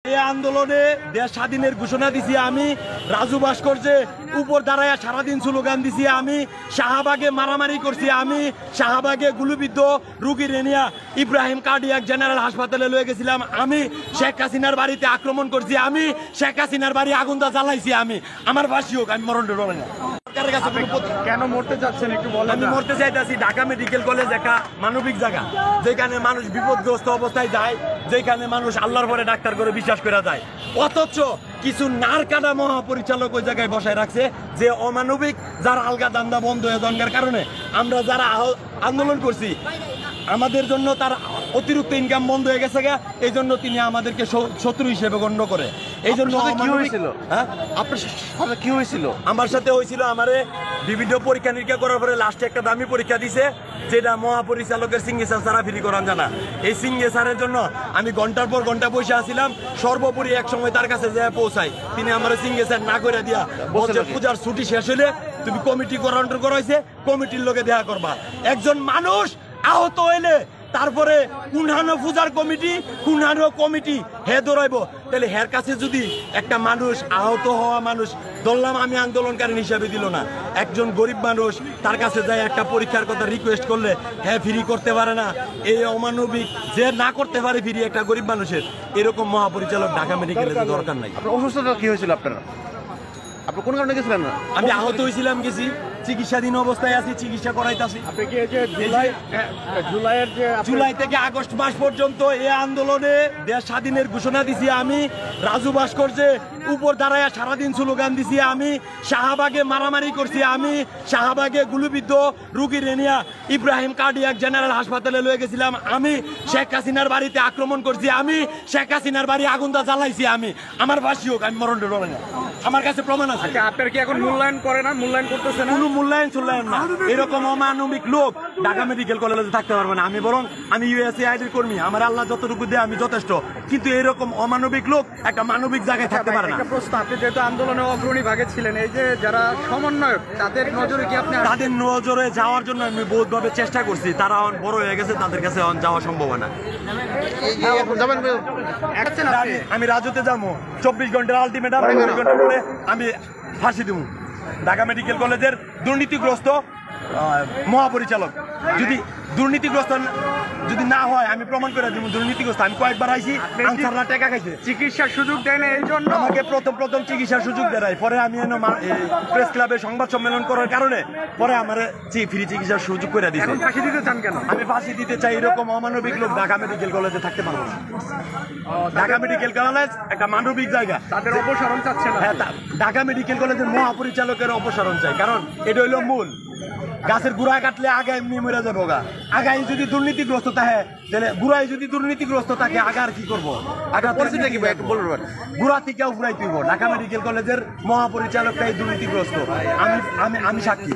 এই আন্দোলনে দেশ স্বাধীনের ঘোষণা দিছি আমি, রাজু ভাস্কর্যে উপর দাঁড়ায় সারাদিন স্লোগান দিছি আমি, শাহবাগে মারামারি করছি আমি, শাহবাগে গুলিবিদ্ধ রুগী রেনিয়া ইব্রাহিম কার্ডিয়াক জেনারেল হাসপাতালে লয়ে গেছিলাম আমি, শেখ হাসিনার বাড়িতে আক্রমণ করছি আমি, শেখ হাসিনার বাড়ি আগুনটা জ্বালাইছি আমি। আমার ফাঁসি হোক, আমি মরণ ডরে না। কেন মরতে যাচ্ছেন একটু বলেন। আমি মরতে চাইতেছি, ঢাকা মেডিকেল কলেজ একটা মানবিক জায়গা, যেখানে মানুষ বিপদগ্রস্ত অবস্থায় যায়, যেখানে মানুষ আল্লাহর পরে ডাক্তার করে বিশ্বাস করে যায়, অথচ কিছু নারকাটা মহাপরিচালক ওই জায়গায় বসায় রাখছে যে অমানবিক, যার আলগা দান্দা বন্ধ হয়ে যাওয়ার কারণে আমরা যারা আন্দোলন করছি আমাদের জন্য তার অতিরিক্ত ইনকাম বন্ধ হয়ে গেছে, এই জন্য তিনি আমাদেরকে শত্রু হিসেবে গণ্য করে। এই জন্য আপনার সাথে কি হয়েছিল? আমার সাথে হয়েছিল, আমারে বিভিন্ন পরীক্ষা নিরীক্ষা করার পরে লাস্টে একটা দামি পরীক্ষা দিছে, যেটা মহাপরিচালকের সিগনেচার ছাড়া ফ্রি করান জানা। এই সিগনেচারের জন্য আমি ঘন্টার পর ঘন্টা বসে আসছিলাম, সর্বোপরি এক সময় তার কাছে যেয়ে পৌঁছাই, তিনি আমার সিগনেচার না করে দিয়া বলছে পূজার ছুটি শেষ হলে তুমি কমিটি গঠন করাইছে, কমিটির লোকে দেখা করবা। একজন মানুষ আহত হইলে তারপরে কুনহানো পূজার কমিটি, কুনহানো কমিটি হে দৌড়াইব, তাহলে হের কাছে যদি একটা মানুষ আহত হওয়া মানুষ ধরলাম আমি আন্দোলনকারী হিসাবে দিল না, একজন গরিব মানুষ তার কাছে যায় একটা পরীক্ষার কথা রিকোয়েস্ট করলে হ্যাঁ ফ্রি করতে পারে না, এই অমানবিক যে না করতে পারে ফ্রি একটা গরিব মানুষের, এরকম মহাপরিচালক ঢাকা মেডিকেলে দরকার নাই। আপনার অসুস্থতা কি হয়েছিল? আপনারা আপনি কোন কারণে গেছিলেন না? আমি আহত হয়েছিলাম, গেছি চিকিৎসাধীন অবস্থায় আছি, চিকিৎসা করাইতেছি। জুলাই থেকে আগস্ট মাস পর্যন্ত এই আন্দোলনে দেশ স্বাধীনের ঘোষণা দিছি আমি, রাজু ভাস্কর্যে উপর দাঁড়ায় সারাদিন স্লোগান দিছি আমি, শাহবাগে মারামারি করছি আমি, শাহবাগে গুলিবিদ্ধ রুগী রেনিয়া ইব্রাহিম কার্ডিয়াক জেনারেল হাসপাতালে লয়ে গেছিলাম আমি, শেখ হাসিনার বাড়িতে আক্রমণ করছি আমি, শেখ হাসিনার বাড়ি আগুনটা জ্বালাইছি আমি। আমার ফাঁসি হোক, আমি মরণ ডরে না। আমার কাছে প্রমাণ আছে। আপনার কি এখন মূল্যায়ন করে না? মূল্যায়ন করতেছে না? কোনো মূল্যায়ন চূল্যায়ন না। এরকম অমানবিক লোক ঢাকা মেডিকেল কলেজে থাকতে পারবে না। আমি বরং আমি ইউএসএআইডির কর্মী, আমার আল্লাহ যতটুকু দেয় আমি যথেষ্ট, কিন্তু এরকম অমানবিক লোক একটা মানবিক জায়গায় থাকতে পারে না। একটা প্রশ্ন, আপনি যেহেতু আন্দোলনে অগ্রণী ভাগে ছিলেন, এই যে যারা সমন্বয়ক তাদের নজরে কি আপনি? তাদের নজরে যাওয়ার জন্য আমি বহুতভাবে চেষ্টা করছি, তারা বড় হয়ে গেছে, তাদের কাছে যাওয়া সম্ভব না। আমি রাজুতে যাবো, 24 ঘন্টার আলটিমেটাম, 24 ঘন্টা পরে আমি ফাঁসি দেবো। ঢাকা মেডিকেল কলেজের দুর্নীতিগ্রস্ত মহাপরিচালক যদি দুর্নীতিগ্রস্ত যদি না হয় আমি প্রমাণ করে দিব দুর্নীতিগ্রস্ত। আমি কয়েকবার আইছি, আনসাররা টাকা খাইছে, চিকিৎসার সুযোগ দেয় না, এই জন্য আমাকে প্রথম চিকিৎসার সুযোগ দেয়। পরে আমি প্রেস ক্লাবে সংবাদ সম্মেলন করার কারণে পরে আমার ফ্রি চিকিৎসার সুযোগ করে দিয়েছে। ফাঁসি দিতে চান কেন? আমি ফাঁসি দিতে চাই, এরকম অমানবিক লোক ঢাকা মেডিকেল কলেজে থাকতে পারবো না। ঢাকা মেডিকেল কলেজ একটা মানবিক জায়গা, তাদের অপসারণ চাচ্ছে না। হ্যাঁ, ঢাকা মেডিকেল কলেজের মহাপরিচালকের অপসারণ চাই, কারণ এটা হইল মূল। গাছের গুড়ায় কাটলে আগে এমনি মরে যাবো গা। আগায় যদি দুর্নীতিগ্রস্ত থাকে, তাহলে গুড়ায় যদি দুর্নীতিগ্রস্ত থাকে আগা আর কি করবো? আগা পরিস্থিতি কি বলবেন? গুড়া থেকেও ফুরাই তুইব। ঢাকা মেডিকেল কলেজের মহাপরিচালকটাই দুর্নীতিগ্রস্ত, আমি সাক্ষী।